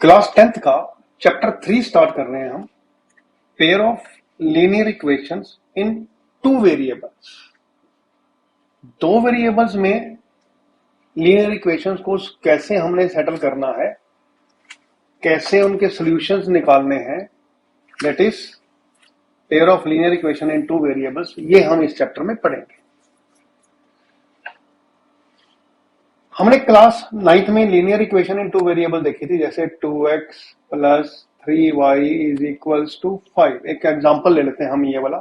Class 10th का chapter 3 start कर रहे हैं हम। Pair of linear equations in two variables. दो वेरिएबल्स में लीनियर इक्वेशंस को कैसे हमने सेटल करना है, कैसे उनके सॉल्यूशंस निकालने हैं, that is pair of linear equation in two variables. ये हम इस चैप्टर में पढ़ेंगे। हमने क्लास 9th में linear equation in two variable देखी थी, जैसे 2x plus 3y is equals to 5। एक एग्जांपल ले लेते हैं हम, ये वाला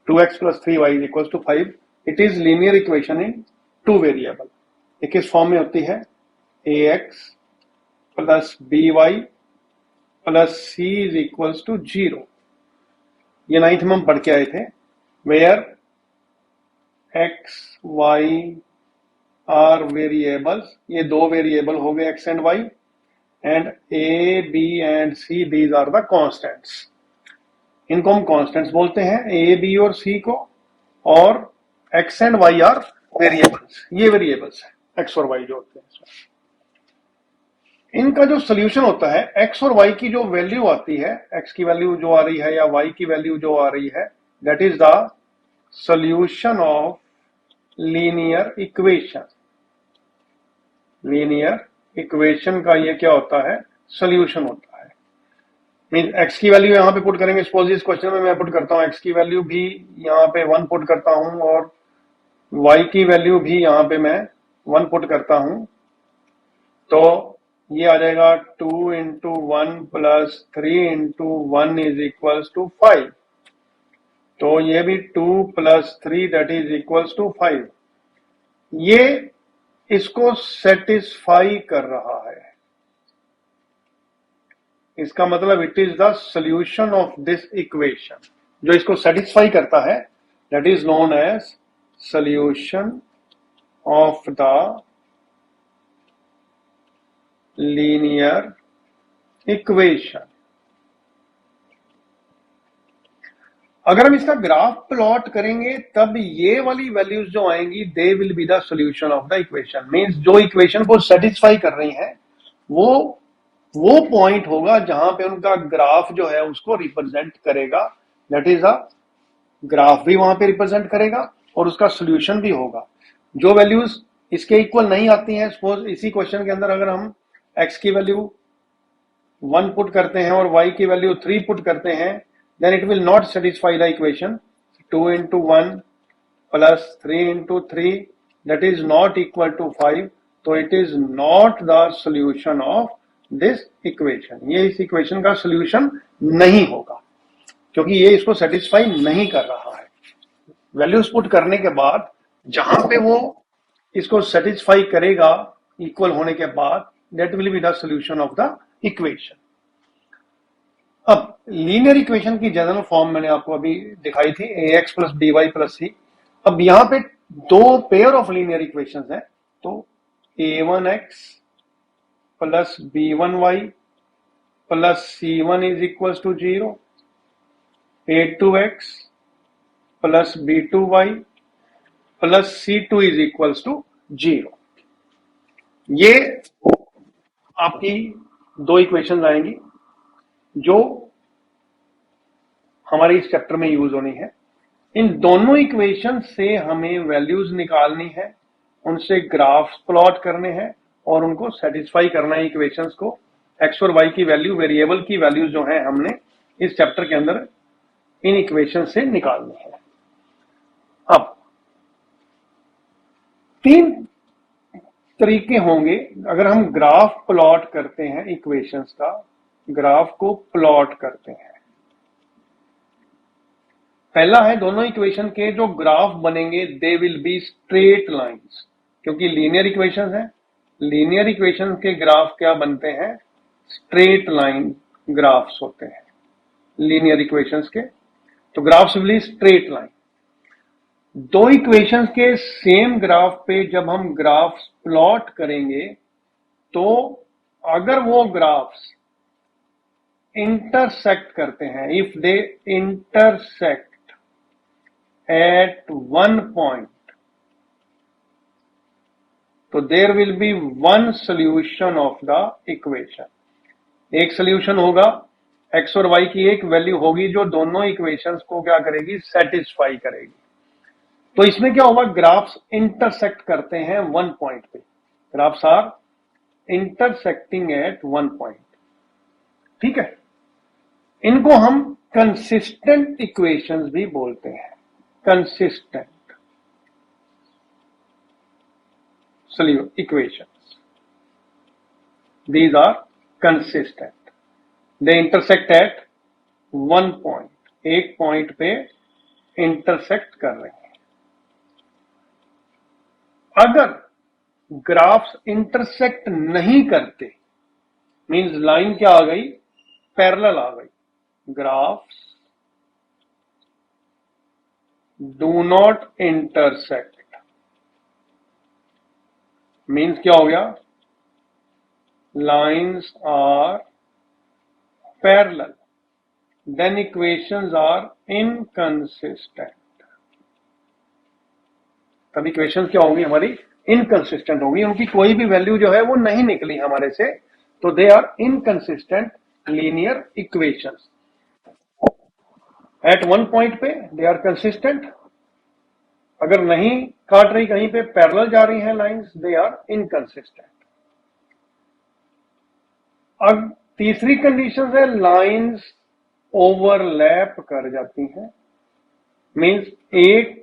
2x plus 3y is equals to 5। It is linear equation in two variable. ये किस फॉर्म में होती है? ax plus by plus c is equals to 0। ये 9th में हम पढ़ के आए थे, where x y are variables. ये दो वेरिएबल हो गए x and y, and a b and c these are the constants. इनको हम कांस्टेंट्स बोलते हैं, a b और c को, और x and y are variables. ये वेरिएबल्स है x और y जो होते हैं। इनका जो सोल्यूशन होता है, x और y की जो वैल्यू आती है, x की वैल्यू जो आ रही है या y की वैल्यू जो आ रही है, that is the solution of linear equation. Linear equation का ये क्या होता है? सॉल्यूशन होता है। मीन x की वैल्यू यहां पे पुट करेंगे। सपोज इस क्वेश्चन में मैं पुट करता हूं x की वैल्यू भी यहां पे 1 पुट करता हूं, और y की वैल्यू भी यहां पे मैं 1 पुट करता हूं, तो ये आ जाएगा 2 into 1 plus 3 into 1 is equals to 5। तो ये भी 2 plus 3 that is equals to 5। ये इसको सेटिस्फाई कर रहा है। इसका मतलब it is the solution of this equation. जो इसको सेटिस्फाई करता है, that is known as solution of the linear equation. अगर हम इसका ग्राफ प्लॉट करेंगे, तब ये वाली वैल्यूज जो आएंगी, दे will be the solution of the equation. Means जो इक्वेशन को सेटिस्फाई कर रही है, वो पॉइंट होगा जहां पे उनका ग्राफ जो है उसको रिप्रेजेंट करेगा। दैट इज अ ग्राफ भी वहां पे रिप्रेजेंट करेगा और उसका सॉल्यूशन भी होगा। जो वैल्यूज इसके इक्वल नहीं आती हैं, सपोज इसी क्वेश्चन के अंदर अगर हम x की वैल्यू 1 पुट करते हैं और y की वैल्यू 3 पुट करते हैं, then it will not satisfy the equation. 2 into 1 plus 3 into 3 that is not equal to 5. तो it is not the solution of this equation. ये इस equation का solution नहीं होगा, क्योंकि ये इसको satisfy नहीं कर रहा है। वैल्यूज पुट करने के बाद जहां पे वो इसको satisfy करेगा इक्वल होने के बाद, that will be the solution of the equation. अब लीनियर इक्वेशन की जनरल फॉर्म मैंने आपको अभी दिखाई थी, ax plus by plus c। अब यहां पे दो पेयर ऑफ लीनियर इक्वेशंस हैं, तो a1x plus b1y plus c1 is equals to 0, a2x plus b2y plus c2 is equals to 0। ये आपकी दो इक्वेशंस आएंगी जो हमारे इस चैप्टर में यूज होनी है। इन दोनों इक्वेशन से हमें वैल्यूज निकालनी है, उनसे ग्राफ्स प्लॉट करने हैं और उनको सेटिस्फाई करना है इक्वेशंस को। एक्स और वाई की वैल्यू, वेरिएबल की वैल्यूज जो है, हमने इस चैप्टर के अंदर इन इक्वेशन से निकालनी है। अब तीन तरीके होंगे अगर हम ग्राफ प्लॉट करते हैं, इक्वेशंस का ग्राफ को प्लॉट करते हैं। पहला है, दोनों इक्वेशन के जो ग्राफ बनेंगे दे विल बी स्ट्रेट लाइंस, क्योंकि लीनियर इक्वेशन है। लीनियर इक्वेशन के ग्राफ क्या बनते हैं? स्ट्रेट लाइन ग्राफ्स होते हैं लीनियर इक्वेशंस के, तो graphs will be straight line. दो इक्वेशंस के सेम ग्राफ पे जब हम ग्राफ्स प्लॉट करेंगे, तो अगर वो ग्राफ्स इंटरसेक्ट करते हैं, if they intersect at one point, so there will be one solution of the equation. एक सोल्यूशन होगा, एक्स और वाई की एक वैल्यू होगी जो दोनों इक्वेशंस को क्या करेगी, सेटिस्फाई करेगी। तो इसमें क्या होगा, ग्राफ्स इंटरसेक्ट करते हैं वन पॉइंट पे, graphs are intersecting at one point. ठीक है, इनको हम कंसिस्टेंट इक्वेशंस भी बोलते हैं, consistent equations, these are consistent, they intersect at one point, एक पॉइंट पे इंटरसेक्ट कर रहे हैं। अगर ग्राफ्स इंटरसेक्ट नहीं करते, मींस लाइन क्या आ गई, पैरेलल आ गई, graphs do not intersect, means क्या हो गया, lines are parallel, then equations are inconsistent. तब इक्वेशंस क्या होंगी हमारी, इनकंसिस्टेंट होगी, उनकी कोई भी वैल्यू जो है वो नहीं निकली हमारे से, तो they are inconsistent linear equations. At one point पे दे आर कंसिस्टेंट, अगर नहीं काट रही, कहीं पे पैरेलल जा रही हैं लाइंस, दे आर इनकंसिस्टेंट। अब तीसरी कंडीशन है, लाइंस ओवरलैप कर जाती हैं, मींस एक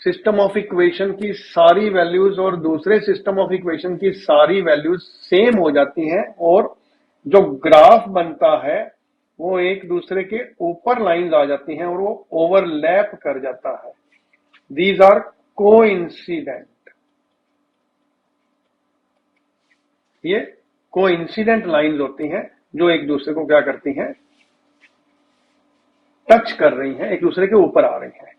सिस्टम ऑफ इक्वेशन की सारी वैल्यूज और दूसरे सिस्टम ऑफ इक्वेशन की सारी वैल्यूज सेम हो जाती हैं, और जो ग्राफ बनता है वो एक दूसरे के ऊपर लाइंस आ जाती हैं और वो ओवरलैप कर जाता है। दीज आर कोइंसिडेंट, ये कोइंसिडेंट लाइंस होती हैं जो एक दूसरे को क्या करती हैं, टच कर रही हैं, एक दूसरे के ऊपर आ रही हैं।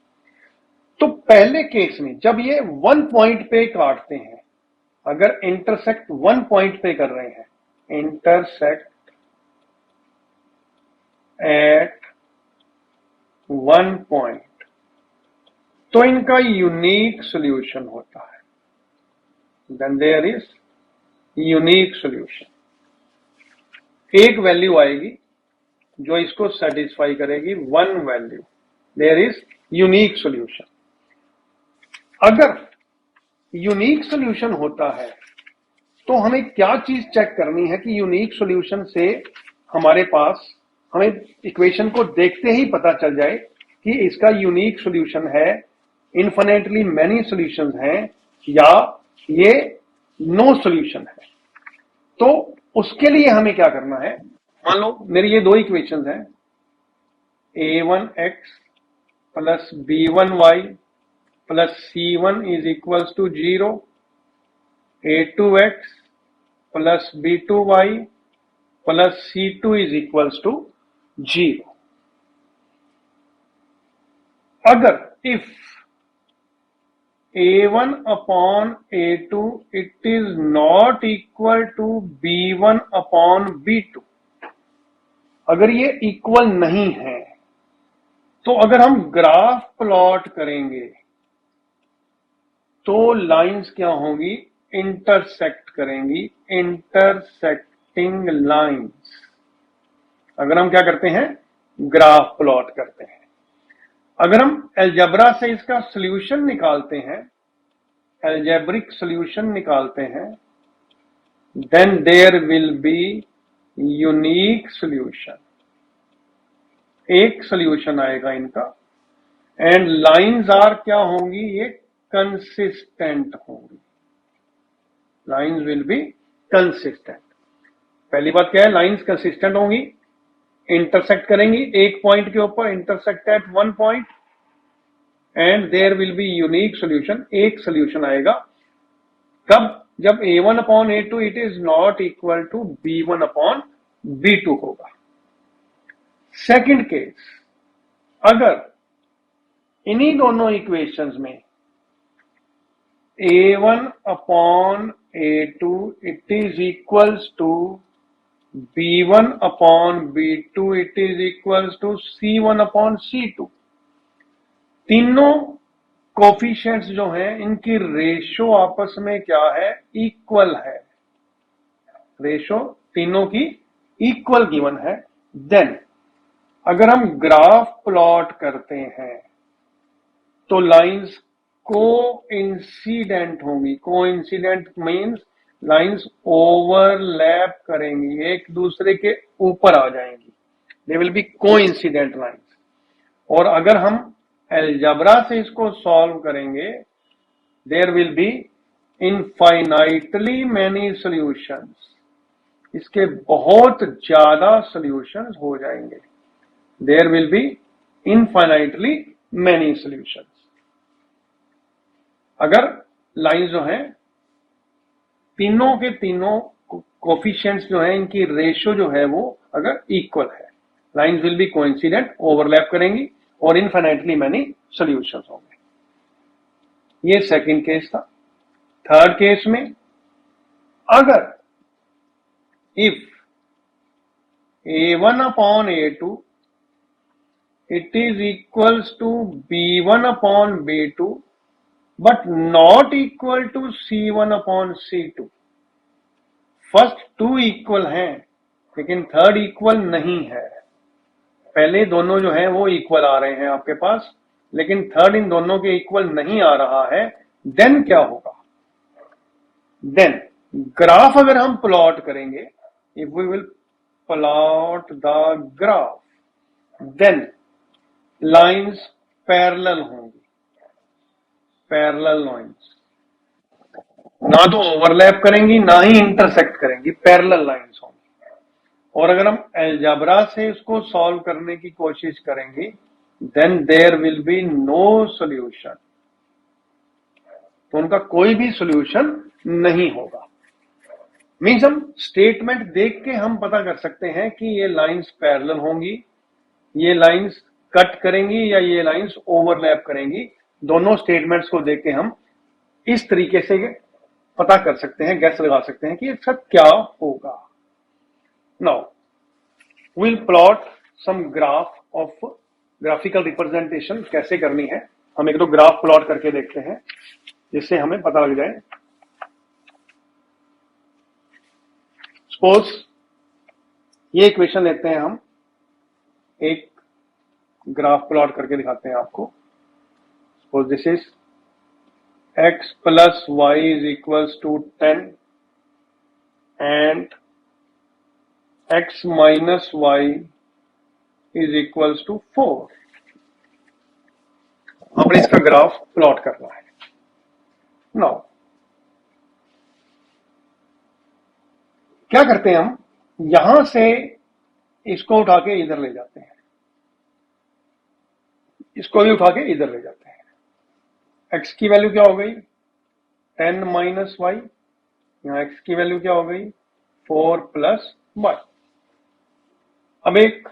तो पहले केस में जब ये वन पॉइंट पे काटते हैं, अगर इंटरसेक्ट वन पॉइंट पे कर रहे हैं, इंटरसेक्ट एट वन पॉइंट, तो इनका यूनिक सॉल्यूशन होता है, then there is unique solution. एक वैल्यू आएगी जो इसको सेटिस्फाई करेगी, one value, there is unique solution. अगर यूनिक सॉल्यूशन होता है तो हमें क्या चीज चेक करनी है कि यूनिक सॉल्यूशन से हमारे पास, हमें इक्वेशन को देखते ही पता चल जाए कि इसका यूनिक सॉल्यूशन है, इन्फिनेटली मैनी सॉल्यूशंस हैं, या ये नो सॉल्यूशन है। तो उसके लिए हमें क्या करना है, मान लो मेरी ये दो इक्वेशंस हैं, a1x plus b1y plus c1 is equals to 0, a2x plus b2y plus c2 is equals to 0। अगर if a1 upon a2 it is not equal to b1 upon b2, अगर ये इक्वल नहीं है, तो अगर हम ग्राफ प्लॉट करेंगे तो लाइंस क्या होंगी, इंटरसेक्ट करेंगी, इंटरसेक्टिंग लाइंस। अगर हम क्या करते हैं, ग्राफ प्लॉट करते हैं, अगर हम अलजेब्रा से इसका सॉल्यूशन निकालते हैं, अलजेब्रिक सॉल्यूशन निकालते हैं, then there will be unique solution, एक सॉल्यूशन आएगा इनका, एंड लाइंस आर क्या होंगी, ये कंसिस्टेंट होंगी, लाइंस विल बी कंसिस्टेंट। पहली बात क्या है, लाइंस कंसिस्टेंट होंगी, इंटरसेक्ट करेंगी एक पॉइंट के ऊपर, intersect at one point, and there will be unique solution, एक सॉल्यूशन आएगा। कब, जब a1 upon a2 it is not equal to b1 upon b2 होगा। सेकंड केस, अगर इन्हीं दोनों इक्वेशंस में a1 upon a2 it is equals to b1 upon b2 it is equals to c1 upon c2, तीनों coefficients जो हैं इनकी ratio आपस में क्या है, इक्वल है, रेशो तीनों की इक्वल गिवन है, देन अगर हम ग्राफ प्लॉट करते हैं तो लाइंस को इंसिडेंट होंगी। को इंसिडेंट मीन्स लाइंस ओवरलैप करेंगी, एक दूसरे के ऊपर आ जाएंगी, they will be coincident lines. और अगर हम अलजेब्रा से इसको सॉल्व करेंगे, there will be infinitely many solutions, इसके बहुत ज्यादा सॉल्यूशंस हो जाएंगे। There will be infinitely many solutions. अगर लाइन जो है तीनों के तीनों कोफिशिएंट्स जो है, इनकी रेशियो जो है वो अगर इक्वल है, lines will be coincident, overlap करेंगी और इनफाइनाइटली मैनी सॉल्यूशंस होंगे। ये सेकंड केस था। थर्ड केस में अगर if a1 upon a2 it is equals to b1 upon b2 but not equal to c1 upon c2, first two equal हैं लेकिन third equal नहीं है। पहले दोनों जो है वो इक्वल आ रहे हैं आपके पास, लेकिन थर्ड इन दोनों के इक्वल नहीं आ रहा है, देन क्या होगा? देन ग्राफ अगर हम प्लॉट करेंगे, if we will plot the graph, then lines parallel होंगी, पैरेलल लाइंस, ना तो ओवरलैप करेंगी ना ही इंटरसेक्ट करेंगी, पैरेलल लाइंस होंगी। और अगर हम अलजेब्रा से इसको सॉल्व करने की कोशिश करेंगे, then there will be no solution, तो उनका कोई भी सॉल्यूशन नहीं होगा। मीन्स हम स्टेटमेंट देख के हम पता कर सकते हैं कि ये लाइंस पैरेलल होंगी, ये लाइंस कट करेंगी या ये लाइंस ओवरलैप करेंगी। दोनों स्टेटमेंट्स को देख के हम इस तरीके से पता कर सकते हैं, गैस लगा सकते हैं कि इसका क्या होगा। Now will plot some graph of graphical representation कैसे करनी है, हम एक दो ग्राफ प्लॉट करके देखते हैं जिससे हमें पता लग जाए। सपोज ये इक्वेशन लेते हैं, हम एक ग्राफ प्लॉट करके दिखाते हैं आपको। Suppose this is x plus y is equals to 10 and x minus y is equals to 4। हमने इसका ग्राफ प्लॉट करना है। नाउ क्या करते हैं, हम यहां से इसको उठा के इधर ले जाते हैं, इसको भी उठा के इधर ले जाते हैं। x की वैल्यू क्या हो गई 10 माइनस वाई, यहां x की वैल्यू क्या हो गई 4 प्लस वाई। अब एक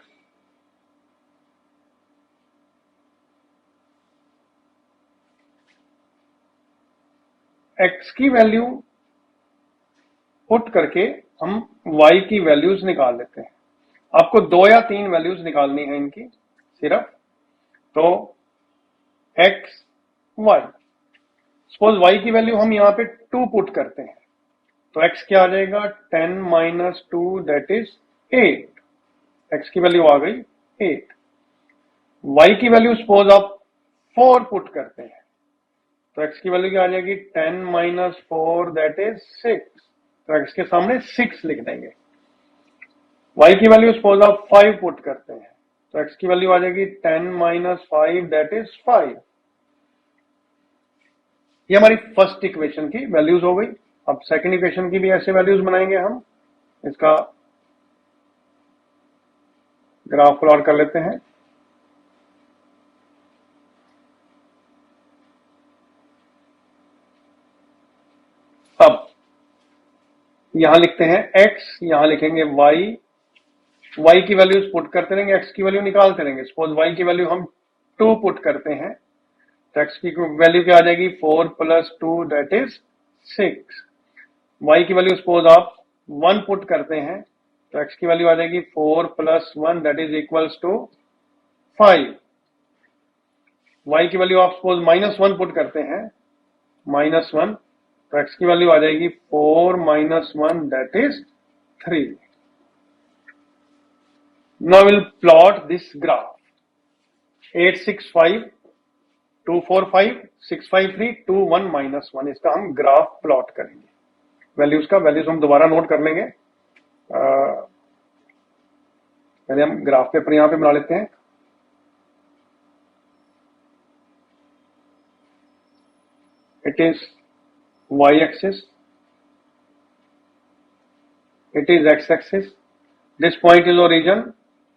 x की वैल्यू पुट करके हम y की वैल्यूज निकाल लेते हैं। आपको 2 या 3 वैल्यूज निकालनी है इनकी सिर्फ, तो x y, सपोज y की वैल्यू हम यहां पे 2 पुट करते हैं, तो x क्या आ जाएगा 10 माइनस 2 दैट इज 8, x की वैल्यू आ गई 8। y की वैल्यू सपोज आप 4 पुट करते हैं, तो x की वैल्यू क्या आ जाएगी 10 माइनस 4 दैट इज 6, तो x के सामने 6 लिख देंगे। y की वैल्यू सपोज आप 5 पुट करते हैं, तो x की वैल्यू आ जाएगी 10 माइनस 5 दैट इज 5। ये हमारी फर्स्ट इक्वेशन की वैल्यूज हो गई। अब सेकंड इक्वेशन की भी ऐसे वैल्यूज बनाएंगे हम, इसका ग्राफ प्लॉट कर लेते हैं। अब यहां लिखते हैं x, यहां लिखेंगे y की वैल्यूज पुट करते रहेंगे, x की वैल्यू निकालते रहेंगे। सपोज y की वैल्यू हम 2 पुट करते हैं, तो x की वैल्यू क्या आ जाएगी 4 प्लस 2 दैट इज 6। y की वैल्यू सपोज आप 1 पुट करते हैं, तो x की वैल्यू आ जाएगी 4 plus 1 that is equals to 5। y की वैल्यू आप सपोज माइनस 1 पुट करते हैं, -1, तो x की वैल्यू आ जाएगी 4 minus 1 that is 3। Now we'll plot this graph. 865 245 653 21 -1 इसका हम ग्राफ प्लॉट करेंगे। वैल्यूज हम दोबारा नोट कर लेंगे। पहले हम ग्राफ पेपर यहां पे बना लेते हैं। It is y axis, it is x axis, this point is origin,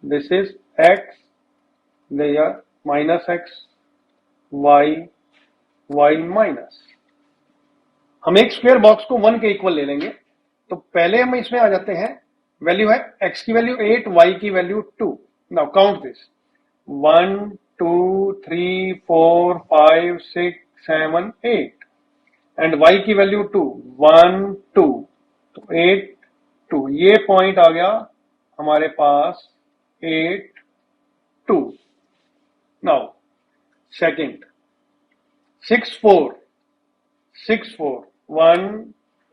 this is x, there minus x, y minus। हम एक स्क्वायर बॉक्स को 1 के इक्वल ले लेंगे। तो पहले हम इसमें आ जाते हैं। वैल्यू है x की वैल्यू 8, y की value 2। Now count this 1 2 3 4 5 6 7 8 and y की वैल्यू 2 1 2, तो 8 2। ये पॉइंट आ गया हमारे पास 8 2। Now second 6 4 6 4 1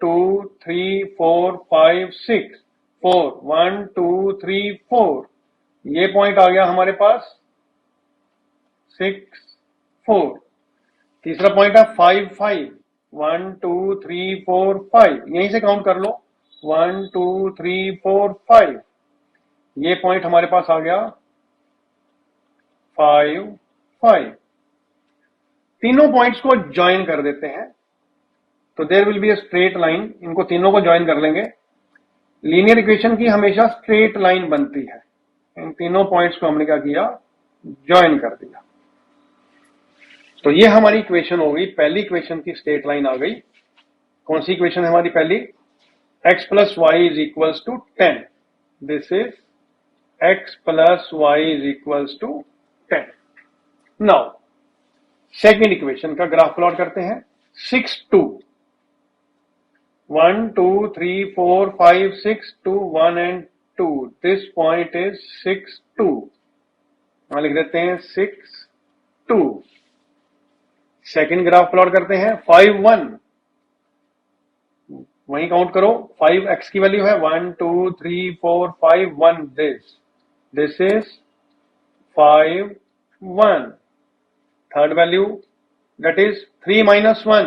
2 3 4 5 6 4 1 2 3 4। ये पॉइंट आ गया हमारे पास 6 4। तीसरा पॉइंट है 5 5 1 2 3 4 5। यहीं से काउंट कर लो 1 2 3 4 5। ये पॉइंट हमारे पास आ गया 5 5। तीनों पॉइंट्स को ज्वाइन कर देते हैं तो there will be a straight line. इनको तीनों को ज्वाइन कर लेंगे। लीनियर इक्वेशन की हमेशा स्ट्रेट लाइन बनती है। इन तीनों पॉइंट्स को हमने क्या किया, ज्वाइन कर दिया। तो ये हमारी इक्वेशन हो गई, पहली इक्वेशन की स्ट्रेट लाइन आ गई। कौन सी इक्वेशन है हमारी पहली? x plus Y is equals to 10। This is x plus Y is equals to 10। Now second equation का ग्राफ प्लॉट करते हैं। 6 2 1 2 3 4 5 6 2 1 एंड 2। This point is 6 2। यहां लिख देते हैं 6 2। सेकेंड ग्राफ प्लॉट करते हैं 5 1। वहीं काउंट करो। 5 x की वैल्यू है 1 2 3 4 5 1। This is 5 1। Third value that is 3 minus 1.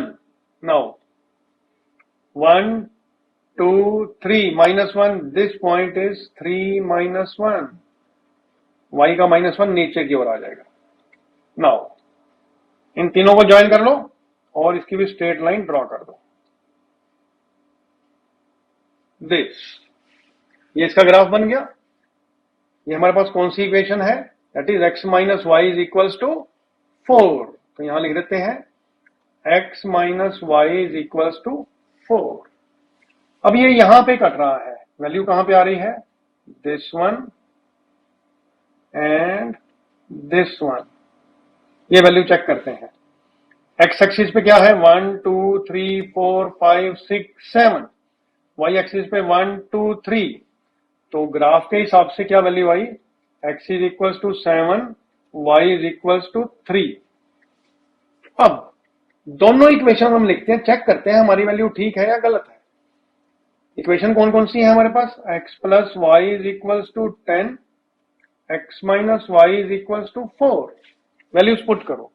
Now 1 2 3 minus 1, this point is 3 minus 1। y का -1 नीचे की ओर आ जाएगा। नाउ इन तीनों को ज्वाइन कर लो और इसकी भी स्ट्रेट लाइन ड्रॉ कर दो। दिस ये इसका ग्राफ बन गया। ये हमारे पास कौन सी इक्वेशन है? That is x minus Y is equals to 4। तो यहां लिख देते हैं x minus Y is equals to 4। अब ये यहां पे कट रहा है। वैल्यू कहां पे आ रही है? This one and this one. ये वैल्यू चेक करते हैं। x एक्सिस पे क्या है? 1 2 3 4 5 6 7। y एक्सिस पे 1 2 3। तो ग्राफ के हिसाब से क्या वैल्यू आई? x is equals to 7, y is equals to 3। अब दोनों इक्वेशन हम लिखते हैं, चेक करते हैं हमारी वैल्यू ठीक है या गलत है। इक्वेशन कौन कौन सी है हमारे पास? x plus Y is equals to 10, x minus Y is equals to 4। Values put करो।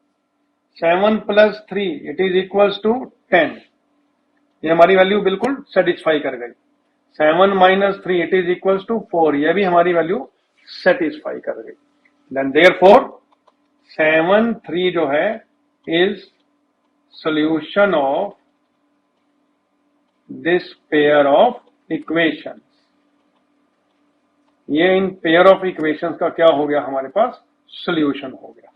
7 plus 3 it is equals to 10। ये हमारी वैल्यू बिल्कुल सेटिस्फाई कर गई। 7 minus 3 it is equals to 4। ये भी हमारी वैल्यू सेटिस्फाई कर गई। देन देयरफॉर 7 3 जो है is solution of this pair of equations। ये इन पेयर ऑफ इक्वेशंस का क्या हो गया हमारे पास? सॉल्यूशन हो गया।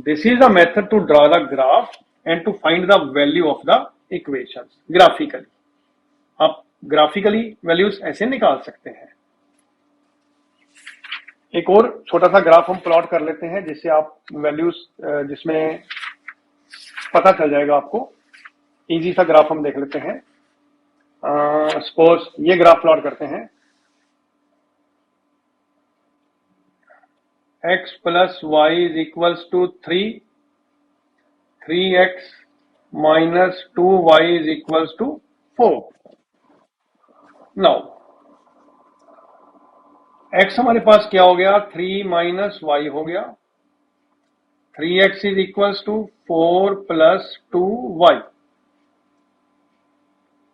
This is a method to draw the graph and to find the value of the equations graphically. आप ग्राफिकली वैल्यूज ऐसे निकाल सकते हैं। एक और छोटा सा ग्राफ हम प्लॉट कर लेते हैं जिससे आप वैल्यूज जिसमें पता चल जाएगा आपको। इजी सा ग्राफ हम देख लेते हैं। सपोज ये ग्राफ प्लॉट करते हैं। x plus Y is equals to 3, 3x minus 2y is equals to 4। Now x हमारे पास क्या हो गया, 3 माइनस वाई हो गया। 3x is equals to 4 plus 2y।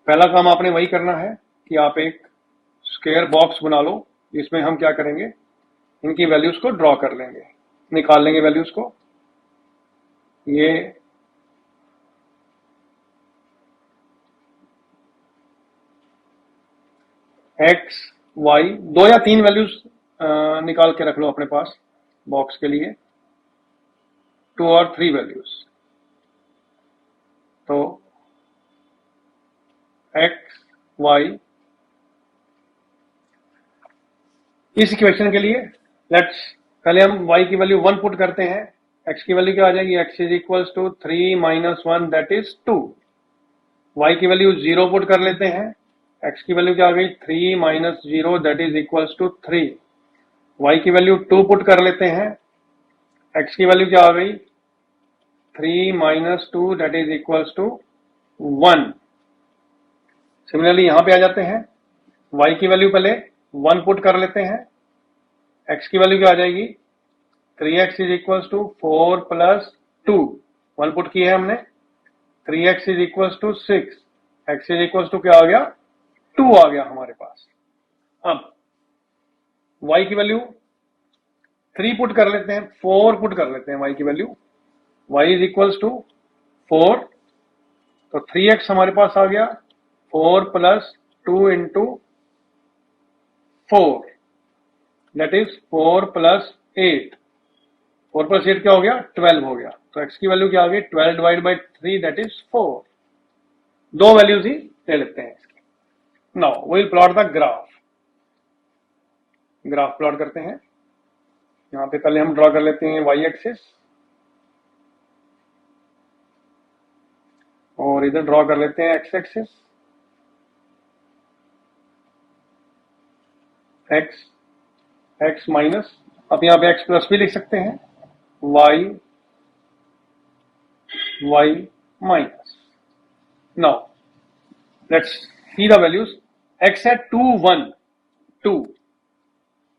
पहला काम आपने वही करना है कि आप एक स्क्वायर बॉक्स बना लो, जिसमें हम क्या करेंगे, इनकी वैल्यूज को ड्रॉ कर लेंगे, निकाल लेंगे वैल्यूज को। ये x y 2 या 3 वैल्यूज निकाल के रख लो अपने पास बॉक्स के लिए, 2 और 3 वैल्यूज। तो x y इस इक्वेशन के लिए लेट्स पहले हम y की वैल्यू 1 पुट करते हैं। x की वैल्यू क्या आ जाएगी, x is equals to 3 minus 1 that is 2। y की वैल्यू 0 पुट कर लेते हैं। x की वैल्यू क्या आ गई, 3 minus 0 that is equals to 3। y की वैल्यू 2 पुट कर लेते हैं। x की वैल्यू क्या आ गई, 3 minus 2 that is equals to 1। Similarly यहां पे आ जाते हैं, y की वैल्यू पहले 1 पुट कर लेते हैं। x की वैल्यू क्या आ जाएगी, 3x is equals to 4 plus 2, 1 put की है हमने। 3x is equals to 6, x is equals to क्या आ गया, 2 आ गया हमारे पास। अब y की वैल्यू 3 पुट कर लेते हैं, 4 पुट कर लेते हैं y की value. y is equals to 4, तो 3x हमारे पास आ गया, 4 plus 2 into 4 that is 4 plus 8। 4 plus 8 क्या हो गया, 12 हो गया। तो x की वैल्यू क्या आ गई, 12 डिवाइड बाई 3 दैट इज 4। दो वैल्यूज ही ले लेते हैं इसकी। Now we will plot the graph. Graph plot करते हैं। यहां पे पहले हम ड्रॉ कर लेते हैं y एक्सिस, और इधर ड्रॉ कर लेते हैं x एक्सिस। x माइनस, अब यहाँ पे x प्लस भी लिख सकते हैं, y minus. Now let's see the values. x है 2 1 2,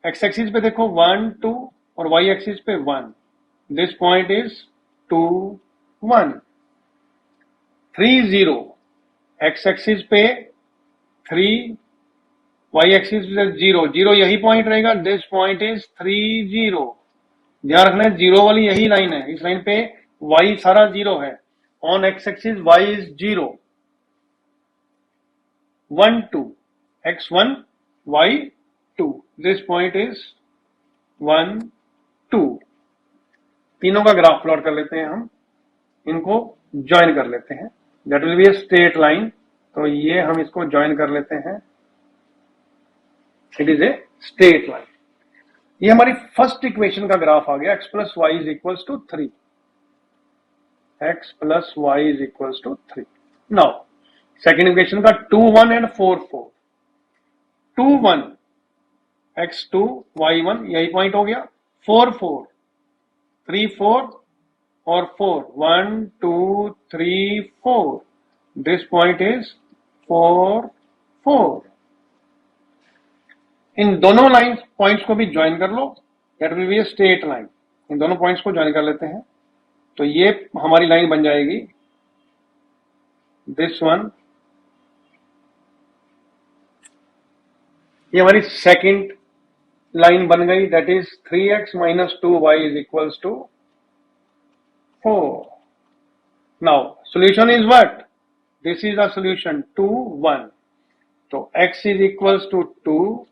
x एक्सिस पे देखो 1 2 और y एक्सिस पे 1। This point is 2 1 3 0। x axis पे 3, y एक्सिस पे 0 0, यही पॉइंट रहेगा। This point is 3 0। ध्यान रखना है, 0 वाली यही लाइन है। इस लाइन पे y सारा 0 है। On x axis y is 0 1 2, x 1 y 2। This point is 1 2। तीनों का ग्राफ प्लॉट कर लेते हैं हम, इनको ज्वाइन कर लेते हैं। That will be a straight line. तो ये हम इसको ज्वाइन कर लेते हैं, it is a straight line. ये हमारी फर्स्ट इक्वेशन का ग्राफ आ गया, x plus Y is equals to 3। x plus Y is equals to 3। Now second equation का 2 1 एंड 4 4। 2 1 x 2 y 1, यही पॉइंट हो गया। 4 4 3 4 और 4 1 2 3 4। This point is 4 4। इन दोनों लाइन पॉइंट्स को भी ज्वाइन कर लो, that will be a straight line. इन दोनों पॉइंट्स को ज्वाइन कर लेते हैं, तो ये हमारी लाइन बन जाएगी, दिस वन। ये हमारी सेकंड लाइन बन गई, that is 3x minus 2y is equals to 4। Now solution is what, this is the solution 2 1। तो x is equals to 2,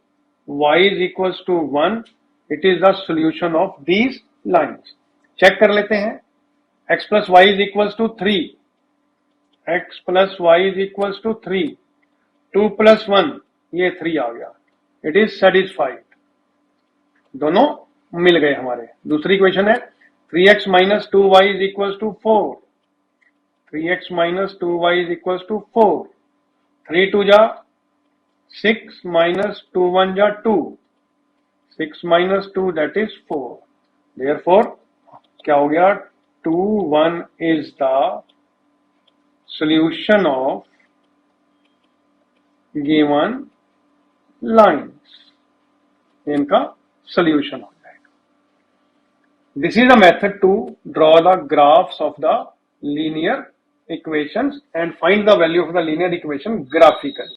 y is equals to 1। It is the solution of these lines. Check कर लेते हैं। x plus Y is equals to 3, x plus Y is equals to 3। 2 plus 1, ये 3 आ गया। It is satisfied, दोनों मिल गए हमारे। दूसरी equation है 3x minus 2y is equals to 4। 3x minus 2y is equals to 4। 3 2 जा 6 माइनस 2 1 जा 2। 6 माइनस 2 दैट इज 4। देयरफॉर क्या हो गया, 2 1 is the solution of given lines। ये इनका सोल्यूशन हो जाएगा। This is a method to draw the graphs of the linear equations and find the value of the linear equation graphically.